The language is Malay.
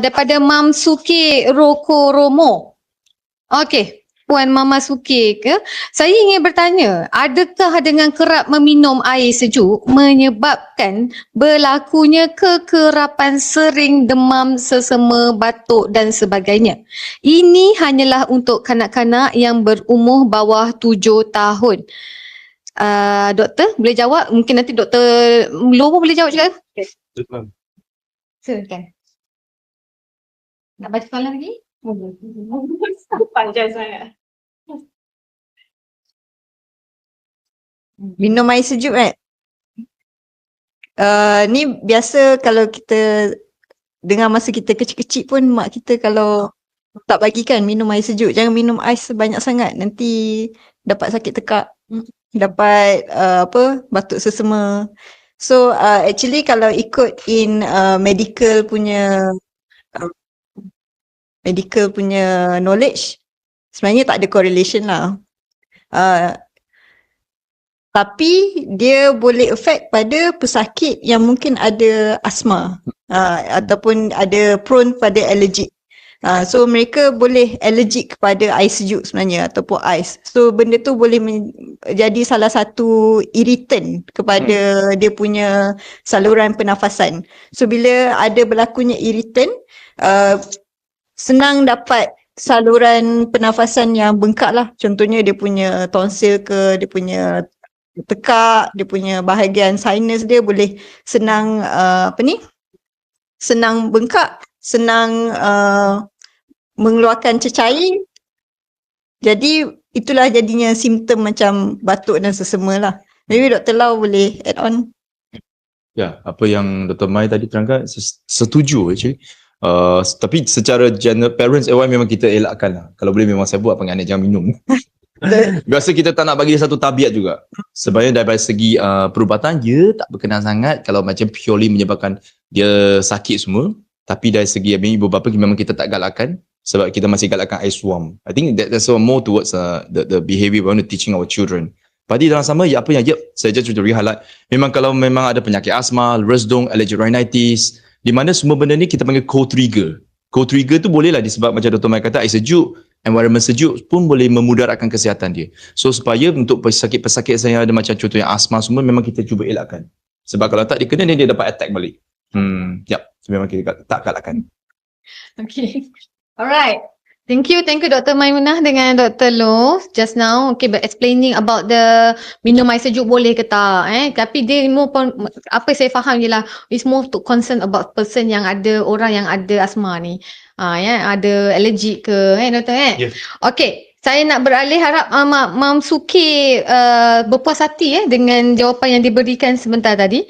daripada Mam Suki Roko Romo. Okey, Puan Mama Suki ke? Saya ingin bertanya, adakah dengan kerap meminum air sejuk menyebabkan berlakunya kekerapan sering, demam, sesama, batuk dan sebagainya? Ini hanyalah untuk kanak-kanak yang berumur bawah 7 tahun. Doktor boleh jawab? Mungkin nanti Doktor Loh pun boleh jawab juga. Silakan. Nak baca soalan lagi? Panjang sangat. Minum air sejuk kan? Ni biasa kalau kita dengar masa kita kecil-kecil pun mak kita kalau tak bagikan minum air sejuk. Jangan minum ais sebanyak sangat. Nanti dapat sakit tekak. Dapat batuk sesama. So actually kalau ikut in medical punya knowledge, sebenarnya tak ada correlation lah. Tapi dia boleh affect pada pesakit yang mungkin ada asma ataupun ada prone pada allergic. So mereka boleh allergic kepada air sejuk sebenarnya ataupun ais. So benda tu boleh menjadi salah satu irritant kepada dia punya saluran pernafasan. So bila ada berlakunya irritant, senang dapat saluran pernafasan yang bengkak lah. Contohnya dia punya tonsil ke, dia punya tekak, dia punya bahagian sinus dia boleh senang senang bengkak, senang mengeluarkan cecair. Jadi itulah jadinya simptom macam batuk dan sesama lah. Maybe Dr. Lau boleh add on. Ya, apa yang Dr. Mai tadi terangkan setuju actually. Tapi secara general parents memang kita elakkan lah. Kalau boleh memang saya buat panggil anak jangan minum. Biasa kita tak nak bagi dia satu tabiat juga. Sebenarnya daripada segi perubatan dia tak berkenan sangat kalau macam purely menyebabkan dia sakit semua. Tapi dari segi ibu bapa memang kita tak galakkan sebab kita masih galakkan air suam. I think that's more towards the behavior we want to teaching our children. Pada dalam sama saya just to re-highlight. Memang kalau memang ada penyakit asma, resdung, allergic rhinitis, di mana semua benda ni kita panggil co-trigger. Co-trigger tu bolehlah disebab macam Dr. Mai kata air sejuk, environment sejuk pun boleh memudaratkan kesihatan dia. So supaya untuk pesakit-pesakit saya ada macam contohnya asma semua memang kita cuba elakkan. Sebab kalau tak dia kena dia dapat attack balik. So memang kita tak galakkan. Okay. Alright. Thank you Dr. Maimunah dengan Dr. Loh just now. Okay, but explaining about the minum air sejuk boleh ke tak. Tapi dia more pun, apa saya faham je lah, it's more to concern about person yang ada, orang yang ada asma ni. Ada allergic ke, Doktor Yeah. Okay. Saya nak beralih, harap Mam Suki berpuas hati dengan jawapan yang diberikan sebentar tadi.